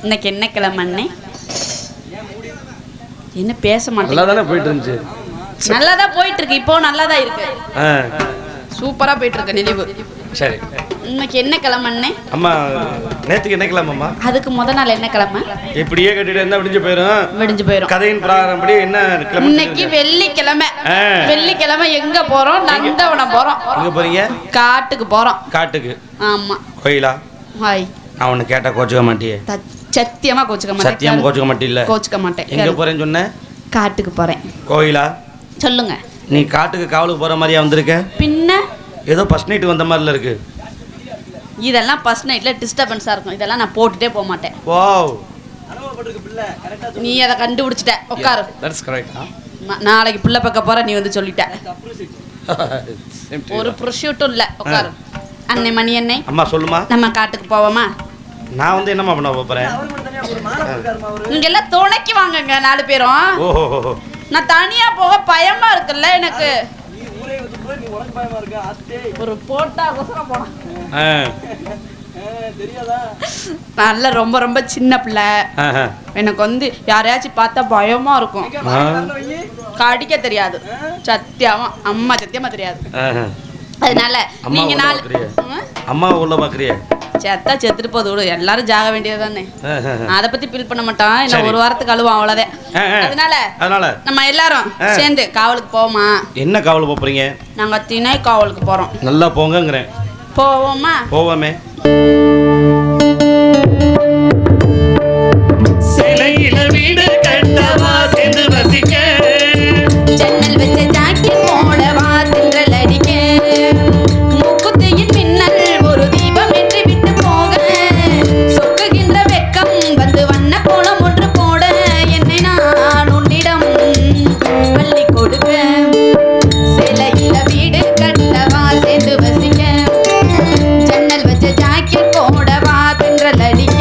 இன்னைக்கு என்ன கிழமை? என்ன பேச மாட்டேன். நல்லா தானே போயிட்டு இருந்துச்சு. நல்லா தான் போயிட்டு இருக்கு. இப்போ நல்லா தான் இருக்கு. சூப்பரா போயிட்டு இருக்கு நினைவு. சரி, இன்னைக்கு என்ன கிழமை? அம்மா நேத்துக்கு என்ன கிழமைம்மா? அதுக்கு முத நாள் என்ன கிழமை? இப்படியே கட்டிட்டு இருந்தா விடிஞ்சு போயிடும். கதையின் பிரகாரம் படி என்ன கிழமை? இன்னைக்கு வெள்ளிக்கிழமை. வெள்ளிக்கிழமை எங்க போறோம்? நந்தவனம் போறோம். எங்க போறீங்க? காட்டுக்கு போறோம். காட்டுக்கு? ஆமா. கோயிலா? ஹாய். நான் உன்னை கேட்டா கோச்சுக்க மாட்டியே? சத்தியமா கோச்சுக்க மாட்டேன். சத்தியமா கோச்சுக்க மாட்டில்ல? கோச்சுக்க மாட்டேன். எங்க போறேன்னு சொன்ன? காட்டுக்கு போறேன். கோயிலா? சொல்லுங்க. நீ காட்டுக்கு காவலுக்கு போற மாதிரியா வந்திருக்க? பின்ன ஏதோ ஃபர்ஸ்ட் நைட் வந்த மாதிரில இருக்கு. இதெல்லாம் ஃபர்ஸ்ட் நைட்ல டிஸ்டர்பன்ஸா இருக்கும். இதெல்லாம் நான் போட்டுட்டே போக மாட்டேன். வாவ், நீ அதை கண்டுபிடிச்சிட்ட. உட்காரு. That's correct. நாளைக்கு புள்ள பக்க போற, நீ வந்து சொல்லிட்ட. ஒரு ப்ரொஷூட்டும் இல்ல. உட்காரு. அன்னை மணி அன்னை. அம்மா சொல்லுமா. நம்ம காட்டுக்கு போவோமா? நான் வந்து என்னம்மா பண்ண போறேன்? நீங்க எல்லாம் துணைக்கு வாங்கங்க 4 பேரும். ஓஹோ, நான் தனியா போக பயமா இருக்குல்ல எனக்கு. ஒரு போட்டா அவசரம் போனா நல்ல ரொம்ப ரொம்ப சின்ன பிள்ளை. எனக்கு வந்து யாரையாச்சும் பார்த்தா பயமா இருக்கும். கடிக்க தெரியாது. சத்தியமா அம்மா சத்தியமா தெரியாது. அதனால நீங்க 4 அம்மா உள்ள பாக்குறிய செத்தா செத்துட்டு போது விடு. எல்லாரும் ஜாக வேண்டியது தானே. அதை பத்தி ஃபீல் பண்ண மாட்டான். இன்னும் ஒரு வாரத்துக்கு அழுவான், அவ்வளவுதான். அதனால நம்ம எல்லாரும் சேர்ந்து காவலுக்கு போவோமா? என்ன காவல் போறீங்க? நாங்க திணை காவலுக்கு போறோம். நல்லா போங்கங்கறேன். போவோமா? போவோமே. சிலையில வீடு கட்டவா சேர்ந்து வசிக்க, ஜன்னல் வச்ச ஜாக்கி போடவா தின்றல் அடிக்க, மூக்குத்தியின் மின்னல் ஒரு தீபம் ஏற்றி விட்டு போக, சொக்குகின்ற வெக்கம் வந்து வண்ண கோலம் ஒன்று போட, என்னை நான் உன்னிடம் அள்ளி கொடுக்க, சிலையில வீடு கட்டவா சேர்ந்து வசிக்க, ஜன்னல் வச்ச ஜாக்கி போடவா தின்றல் அடிக்க.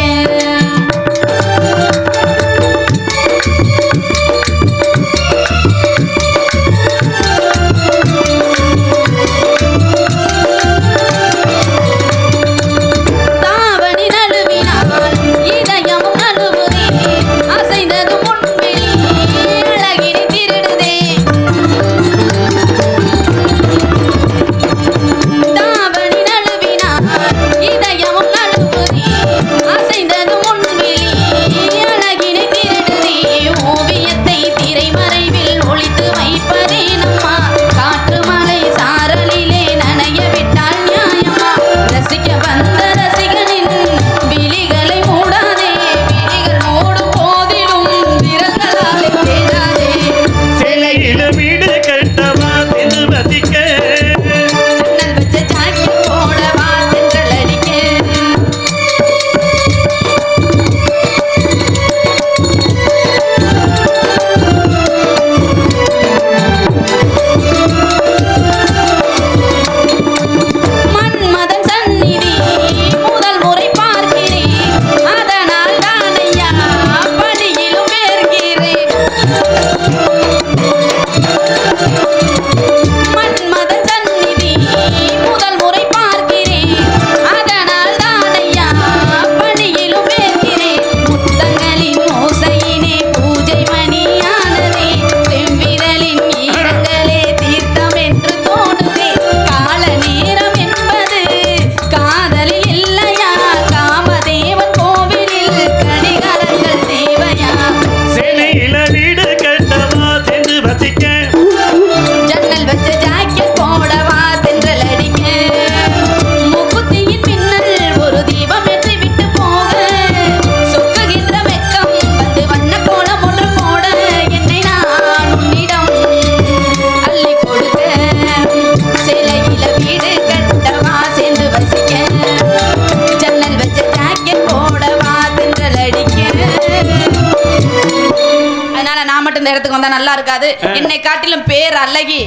நல்லா இருக்காது. என்னை காட்டிலும் பேர் அழகி.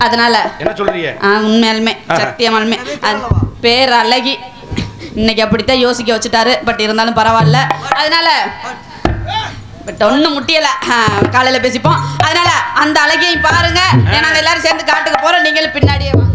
அதனால என்ன சொல்றீங்க? உண்மையாலுமே சத்தியமாலுமே பேர் அழகி. இன்னைக்கு அப்படித்தான் யோசிக்க வச்சுட்டாரு. பட் இருந்தாலும் பரவாயில்ல. அதனால பட் ஒன்றும் முட்டியல. காலையில பேசிப்போம். அதனால அந்த அழகியையும் பாருங்க. நாங்கள் எல்லாரும் சேர்ந்து காட்டுக்கு போறோம். நீங்களும் பின்னாடியே வாங்க.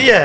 தெரிய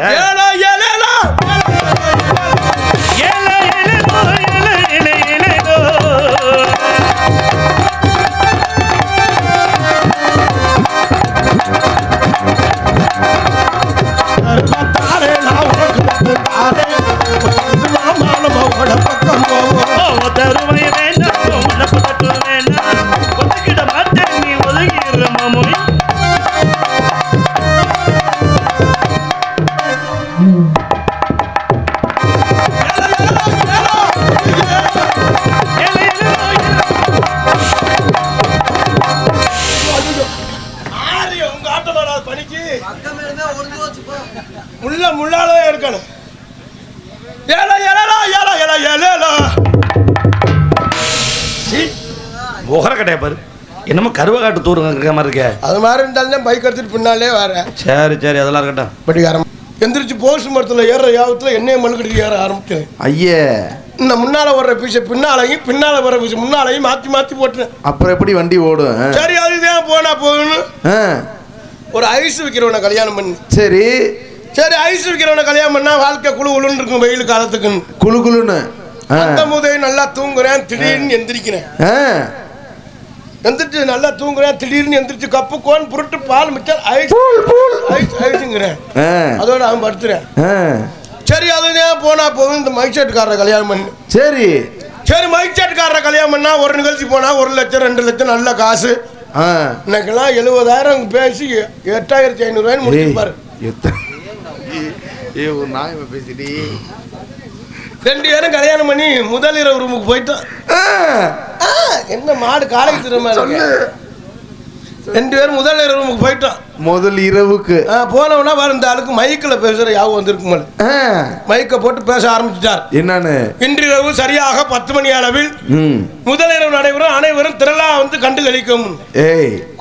முள்ளாலே இருக்கணும். முகரக்கட்டையா பாரு, என்னமோ கருவக்காட்டு தூரம் இருக்க மாதிரி இருக்க. அது மாதிரி இருந்தாலும் பைக் எடுத்துட்டு பின்னாலே வரேன். சரி சரி, அதெல்லாம் இருக்கட்டும். படிக்காரம் எந்திரிச்சு போஸ்ட் மரத்தில் ஏற யாபத்தில் என்னைய மழுக்கிட்டு ஏற ஆரம்பிச்சேன். ஐயே, இந்த முன்னால வர்ற பீஸை பின்னாலையும் பின்னால வர்ற பீஸை முன்னாலையும் மாற்றி மாற்றி போட்டேன். அப்புறம் எப்படி வண்டி ஓடும்? சரி, அதுதான் போனா போகணும். ஒரு ஐஸ் விற்கிறவனை கல்யாணம் பண்ணி. சரி சரி, ஐஸ் விற்கிறவனை கல்யாணம் பண்ணா வாழ்க்கை குழு குழுன்னு இருக்கும். வெயில் காலத்துக்குன்னு குழு குழுன்னு அந்த முதல் நல்லா தூங்குறேன், திடீர்னு எந்திரிக்கிறேன். எந்திரிச்சு நல்லா தூங்குறேன், திடீர்னு எந்திரிச்சு கப்பு கோன் புருட்டு பால் மிச்சம் ஐஸ் ஐஸ் ஐஸுங்கிறேன். அதோட அவன் படுத்துறேன். சரி, அதுதான் போனா போகும். இந்த மைக் செட்டுக்காரரை கல்யாணம் பண்ணு. சரி சரி, மைக் செட்டுக்காரரை கல்யாணம் பண்ணா ஒரு நிகழ்ச்சி போனா 1 லட்சம் 2 லட்சம் நல்ல காசு. இன்னைக்கெல்லாம் 70,000 பேசி 8,500 முடிச்சிருப்பாரு. பேசிட்டு 2 பேரும் கல்யாணம் பண்ணி முதல் இரவு ரூமுக்கு போயிட்டோம். என்ன மாடு காலைக்கு திரும்ப 2 பேரும் முதல் இரவு ரூமுக்கு போயிட்டோம். முதல் இரவுக்கு போனவனா வர இந்த ஆளுக்கு மைக்கில் பேசுற யாவும் வந்திருக்கும். மைக்கை போட்டு பேச ஆரம்பிச்சுட்டார். என்னன்னு? இன்றிரவு சரியாக 10 மணி அளவில் முதல் இரவு நடைபெறும். அனைவரும் திரளா வந்து கண்டு கழிக்கும்.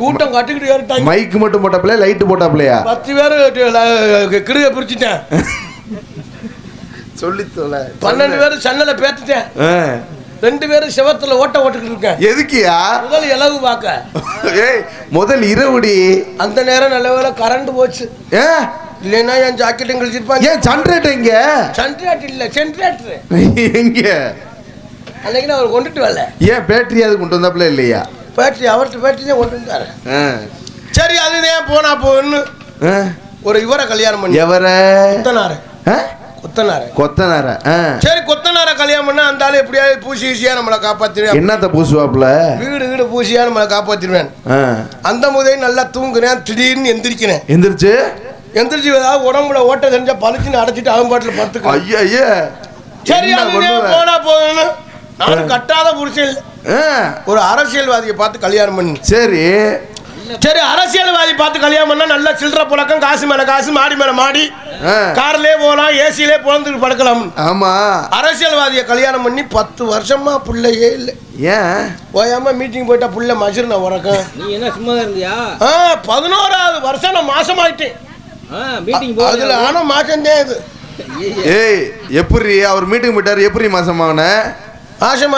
கூட்டம் கட்டிக்கிட்டு ஏறிட்டாங்க. மைக்கு மட்டும் போட்டாப்லையா, லைட்டு போட்டாப்லையா? 10 பேர் கிடுக பிரிச்சுட்டேன். சொல்லி 12 பேரும் சன்னலை பேத்துட்டேன். 2 பேரும் சிவத்துல ஓட்டுக்கிட்டு இருக்கேன். எதுக்கியா? முதல் இலவு பார்க்க. முதல் இரவுடி. அந்த நேரம் நல்ல வேலை கரண்ட் போச்சு. இல்லைன்னா என் ஜாக்கெட்டும் கழிச்சிருப்பாங்க. ஏன் ஜெனரேட்டர் எங்க? ஜெனரேட்டர் இல்ல, ஜெனரேட்டர் எங்க? அன்னைக்கு நான் அவர் கொண்டுட்டு வரல. ஏன் பேட்டரி அது கொண்டு வந்தாப்புல இல்லையா? பேட்டரி அவர்கிட்ட பேட்டரி தான் கொண்டு வந்தாரு. சரி, அதுதான் போனா போன்னு ஒரு இவரை கல்யாணம் பண்ணி. எவர? கொத்தனார. சரி, கொத்தனார கல்யாணம் பண்ணா அந்த ஆளு எப்படியாவது பூசியா நம்மளை காப்பாத்திருவேன். என்னத்த பூசுவாப்புல? வீடு பூசியா நம்மளை காப்பாத்திருவேன். அந்த முதல் நல்லா தூங்குறேன், திடீர்னு எந்திரிக்கிறேன். எந்திரிச்சு ஏதாவது உடம்புல ஓட்ட தெரிஞ்சா பழுச்சுன்னு அடைச்சிட்டு அவன் பாட்டில் பத்துக்கு. ஐயா, சரி, போனா போகணும். நானும் கட்டாத புருஷன் ஒரு அரசியல்வாதியை பார்த்து கல்யாணம் பண்ணு. சரி சரி, அரசியல்வாதி பார்த்து கல்யாணம் பண்ணா நல்ல சில்லற புழக்கம், காசு மேல காசு, மாடி மேல மாடி, கார்லயே போகலாம், ஏசிலே போந்து படுக்கலாம். ஆமா, அரசியல்வாதியை கல்யாணம் பண்ணி 10 வருஷமா புள்ளையே இல்லை. ஏன் போயாம மீட்டிங் போயிட்டா புள்ள மசுரு நான் உறக்கம். நீ என்ன சும்மா இருந்தியா? 11வது வருஷம் நான் மாசம் ஆயிட்டேன். அதுல ஆனா மாசம் தான் இது. எப்படி அவர் மீட்டிங் போயிட்டாரு? எப்படி மாசம்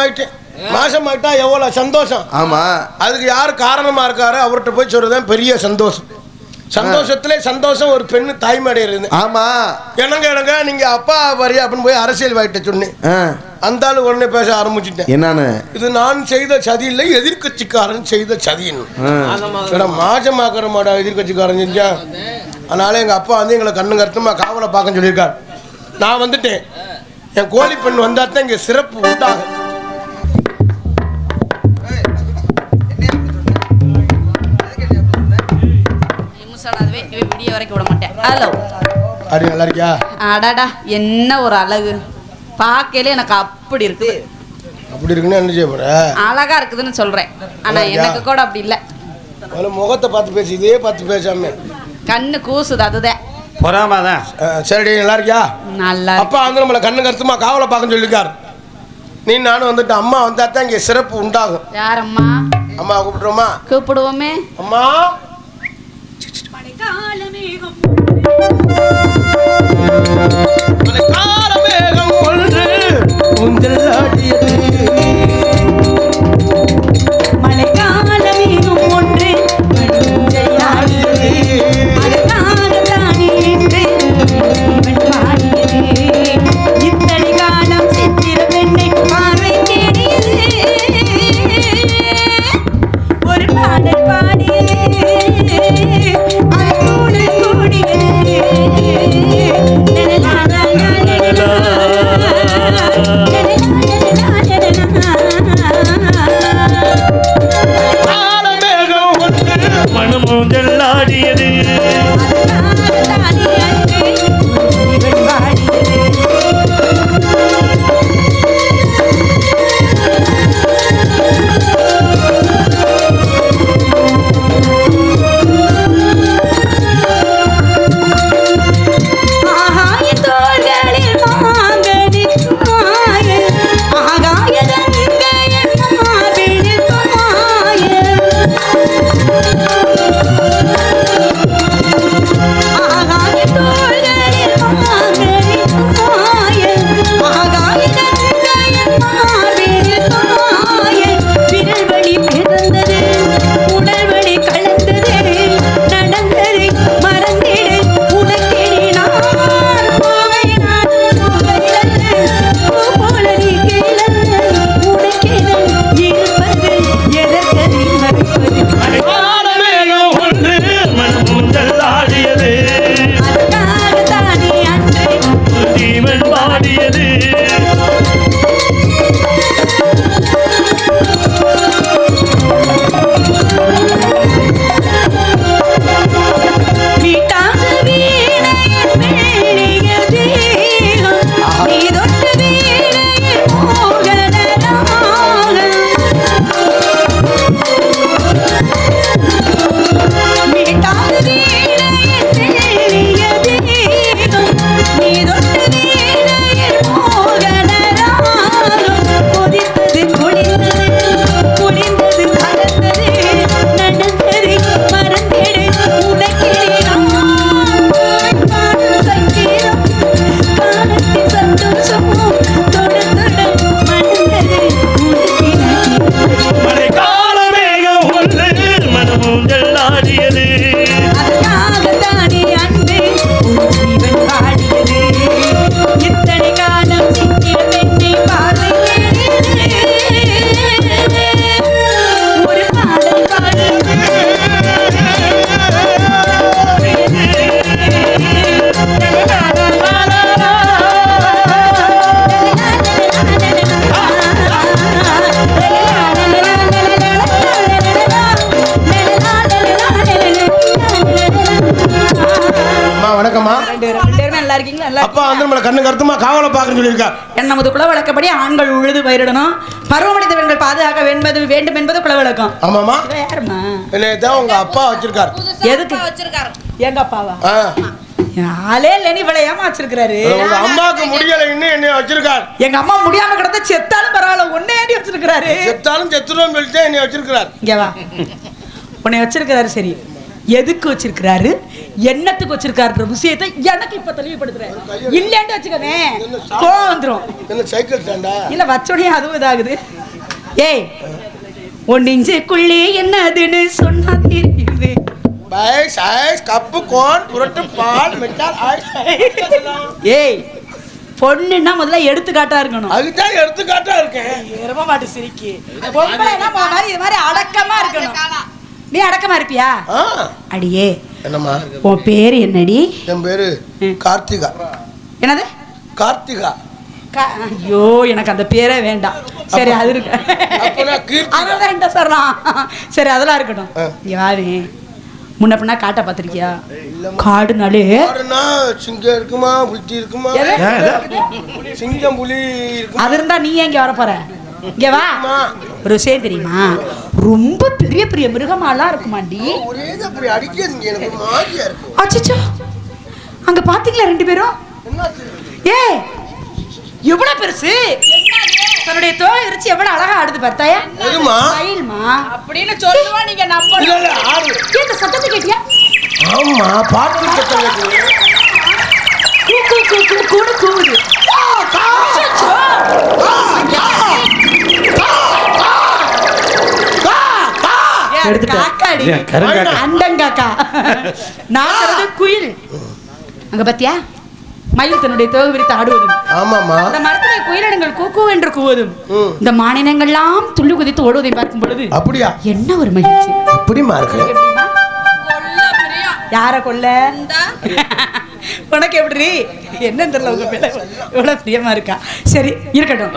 ஆயிட்டேன். மாசம் ஆயிட்டா எவ்வளவு சந்தோஷம். ஆமா, அதுக்கு யாரு காரணமா இருக்காரு அவர்கிட்ட போய் சொல்றதுதான் பெரிய சந்தோஷம். சந்தோஷத்திலே சந்தோஷம். ஒரு பெண்ணு தாய்மாடி இருந்து. ஆமா, எனக்கு நீங்க அப்பா வரியா அப்படின்னு போய் அரசியல்வாதிட்ட சொன்னேன். அந்த ஆளு உடனே பேச ஆரம்பிச்சுட்டேன். என்னன்னு? இது நான் செய்த சதி இல்லை, எதிர்கட்சிக்காரன் செய்த சதின்னு. மாசமாக்குற மாட்டா எதிர்கட்சிக்காரன் செஞ்சா. அதனால எங்க அப்பா வந்து எங்களை கண்ணு கருத்துமா காவலை பார்க்க சொல்லியிருக்காரு. நான் வந்துட்டேன். என் கோழி பெண் வந்தா தான் இங்க சிறப்பு உண்டாகும். விடிய வரைக்கும் விட மாட்டேன். ஹலோ, அடி நல்லா இருக்கியா? அடாடா, என்ன ஒரு அழகு பார்க்கல, எனக்கு அப்படி இருக்குது. அப்படி இருக்குன்னு என்ன செய்ய போற? அழகா இருக்குதுன்னு சொல்றேன். ஆனா எனக்கு கூட அப்படி இல்ல. முகத்தை பார்த்து பேசி, இதே பார்த்து பேசாம கண்ணு கூசுது. அதுதான் பொறாமதான். சரி, நல்லா இருக்கியா? நல்லா. அப்பா வந்து நம்மளை கண்ணு கருத்துமா காவலை பார்க்க சொல்லிருக்காரு. நீ நானும் வந்துட்டு அம்மா வந்தா தான் இங்க சிறப்பு உண்டாகும். யார் அம்மா? அம்மா கூப்பிடுறோமா? கூப்பிடுவோமே. அம்மா, காலமேகம் ஒன்று உங்கள் ஆடியது. மழைக்காலமேகம் ஒன்று ஊஞ்சல் ஆடியது. அதற்காகத்தானே என்று ஊஞ்சலாடியது அதுக்காகத்தானே அன்பு ஜீவன் பாடியது இத்தனை காலம் சிக்கிய பெண்ணை பார்வை ஒரு பாடல் பாடுது வணக்கம்மா. நல்லா இருக்கீங்களா? அப்பா வந்து நம்மள கண்ணு கருத்துமா காவலை பார்க்கணும்னு சொல்லியிருக்கார். என்ன நமது குல வழக்கப்படி ஆண்கள் உழுது பயிரிடணும், பருவமடைந்த பெண்கள் பாதுகாக்க வேண்டும் என்பது குல வழக்கம். ஆமாமா. யாருமா என்னதான் உங்க அப்பா வச்சிருக்காரு? எதுக்கு வச்சிருக்காரு? எங்க அப்பாவா? ஆளே இல்லைன்னு இவ்வளவு ஏமாச்சிருக்காரு. உங்க அம்மாவுக்கு முடியல இன்னும் என்ன வச்சிருக்காரு? எங்க அம்மா முடியாம கிடந்த செத்தாலும் பரவாயில்ல, ஒன்னே ஏடி வச்சிருக்காரு. செத்தாலும் செத்துருவோம் சொல்லிட்டு என்ன வச்சிருக்காரு. இங்க வா, உன்னை வச்சிருக்காரு. சரி, எதுக்கு வச்சிருக்காரு, என்னத்துக்கு வச்சிருக்காருன்ற விஷயத்தை எனக்கு இப்ப தெளிவுபடுத்துறேன். இல்லன்னு வச்சுக்கவே கோவம் வந்துரும். என்ன சைக்கிள் ஸ்டாண்டா? இல்ல வச்சோடனே அதுவும் இதாகுது. ஏய், 1 இன்ச்சுக்குள்ளே என்னதுன்னு சொன்னா தெரியுது. பைஸ் ஐஸ் கப்பு கோன் புரட்டு பால் மிட்டாய் ஐஸ். ஏய், பொண்ணுன்னா முதல்ல எடுத்துக்காட்டா இருக்கணும். அதுதான் எடுத்துக்காட்டா இருக்கேன். ரொம்ப மாட்டு சிரிக்கி. பொம்பளைனா மாதிரி இது மாதிரி அடக்கமா இருக்கணும். நீ அடக்கமா இருப்பியா? அடியே, என்னம்மா உன் பேரு என்னடி? என் பேரு கார்த்திகா. என்னது? கார்த்திகா. ஐயோ, எனக்கு அந்த பேரே வேண்டாம். சரி, அது இருக்கு. அதான் என்ன சொல்றான். சரி, அதெல்லாம் இருக்கட்டும். யாரு முன்ன பின்னா காட்ட பாத்திருக்கியா? காடுனாலே சிங்கம் இருக்குமா, புலி இருக்குமா? சிங்கம் புலி இருக்குமா? அது இருந்தா நீ எங்க வர போற? இங்க வா. ஒரு விஷயம் தெரியுமா? ரொம்ப பெரிய பெரிய மிருகமாலாம் இருக்குமாண்டி. அச்சச்சோ, அங்க பாத்தீங்களா 2 பேரும்? ஏ, எவ்வளவு பெருசு! தன்னுடைய தோலை விரிச்சு எவ்வளவு அழகா ஆடுது பார்த்தாயா? அப்படின்னு சொல்லுவா. நீங்க நம்பணும். இந்த சத்தத்தை கேட்டியா? ஆமா, பாட்டு சத்தம் கேக்குது. கூடு கூடு. குயில் அங்க பாத்தியா? மயில் தன்னுடைய தோகை விரித்து ஆடுவதும், இந்த மரத்திலே குயிலினங்கள் கூக்கு என்று கூவதும், இந்த மானினங்கள்லாம் துள்ளி குதித்து ஓடுவதை பார்க்கும் பொழுது அப்படியா என்ன ஒரு மகிழ்ச்சி! எப்படிமா இருக்கு? யார கொல்ல? உனக்கு எப்படி என்னன்னு தெரியல. உங்க மேல எவ்வளவு பிரியமா இருக்கா. சரி, இருக்கட்டும்.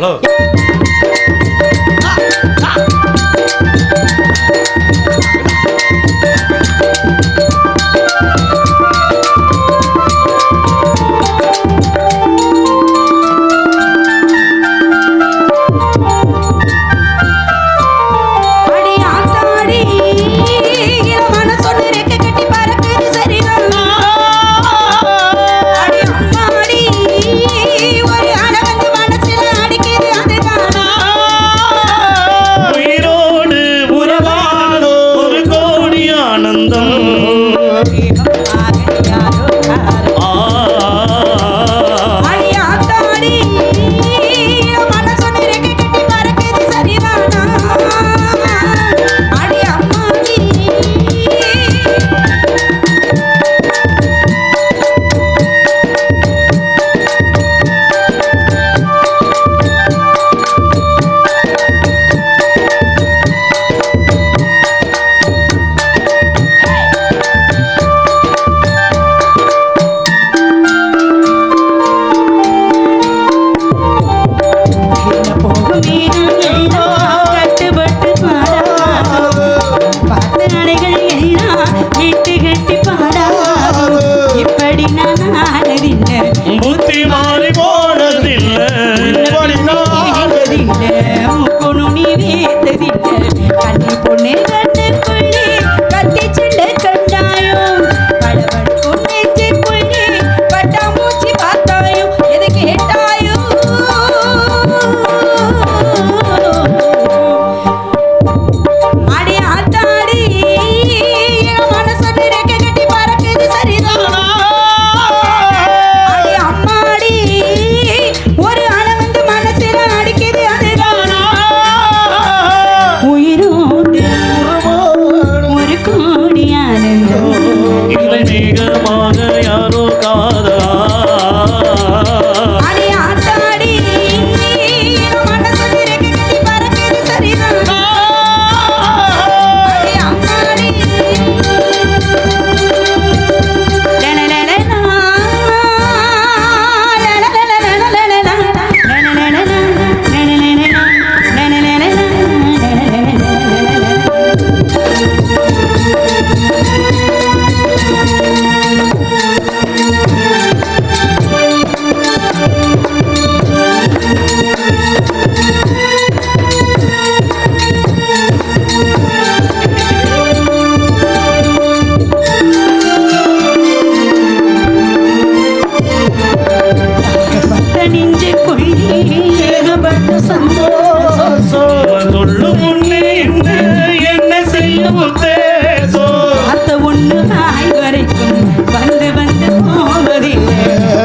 பொண்ணு வாய் வரைக்கும் வந்து வந்து போவதில்லை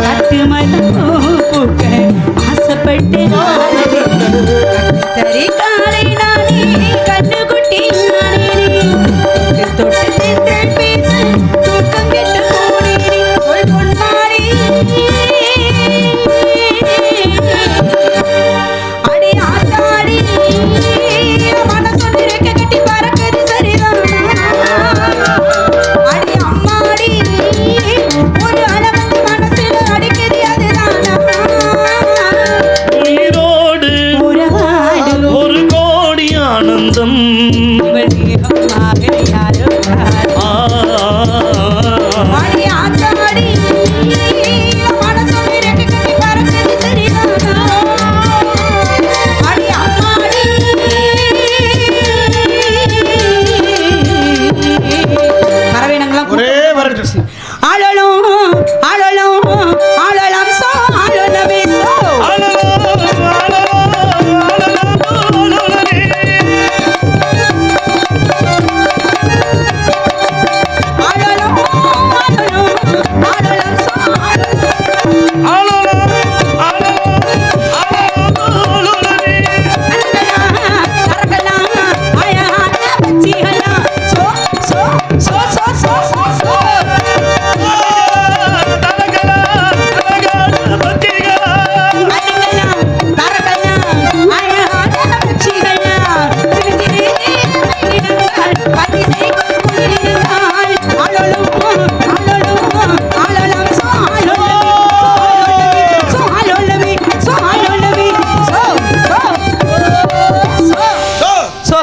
கட்டு மதம் பூக்க ஆசைப்பட்டு தரி காலை நானே கண்ணு குட்டி நானே தொட்டு திட்டல் பேச தூக்கம் கெட்டு போனேன் ஒரு பொன்மாரி அடி ஆத்தாடி மனசொன்னிருக்க கட்டி பறக்குது சரிதானா அடி அம்மாடி ஒரு அளவுக்கு மனசுல அடிக்குது அதுதானா உயிரோடு உறவாடு ஒரு கோடி ஆனந்தம் இவளியமாக யாரோ அடி ஆத்தாடி மனசொன்னிருக்க கட்டி பறக்குது சரிதானா அடி அம்மாடி கரவேனங்களாம் ஒரே வரட்டு ஆளலும் ஆளலும் ஆளலாம் சோ ஆளலவே சோ ஆளலும் ஆளலும் ஆளலாம் சோ சோ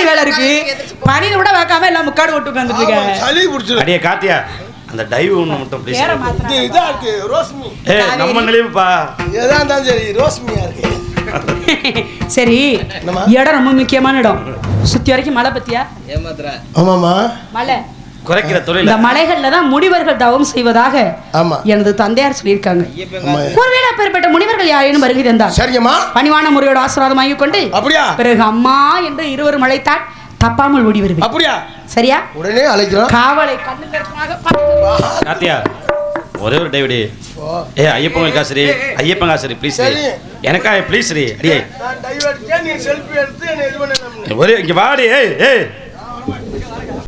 வேலை இருக்கு பணியில கூட வைக்காம எல்லாம் முக்காடு ஓட்டு உட்காந்துட்டு இருக்க சளி பிடிச்சிரு அடியே காத்தியா அந்த டைவ் ஒன்று மட்டும் ப்ளீஸ் வேற மாத்திரம் இது இதா இருக்கு ரோஸ்மி நம்ம நிலைவுப்பா எதா இருந்தாலும் சரி ரோஸ்மியா இருக்கு சரி என்னம்மா? இடம் ரொம்ப முக்கியமான இடம் சுத்தி வரைக்கும் மலை பத்தியா ஆமாமா மலை குறைக்கிற தொழில் இந்த மலைகள்ல தான் முனிவர்கள் தவம் செய்வதாக ஆமா எனது தந்தையார் சொல்லியிருக்காங்க ஆமா. ஒருவேளை அப்பேற்பட்ட முனிவர்கள் யாரேனும் வருகை தந்தார் சரிங்கம்மா பணிவான முறையோட ஆசீர்வாதம் வாங்கிக் கொண்டு அப்படியா பிறகு அம்மா என்று இருவரும் அழைத்தால் தப்பாமல் ஓடி வருவேன் அப்படியா சரியா உடனே அழைக்கிறோம் காவலை கண்ணுங்கருத்துமாக பார்த்து காத்தியா ஒரே ஒரு டைவிடி ஏ ஐயப்பன் காசரி ஐயப்பன் காசரி ப்ளீஸ் சரி. எனக்கா ப்ளீஸ் ரீ அடியே நான் டைவ் அடிச்சேன் நீ செல்ஃபி எடுத்து என்ன இது பண்ண ஒரு இங்க வாடி ஏய் ஏய்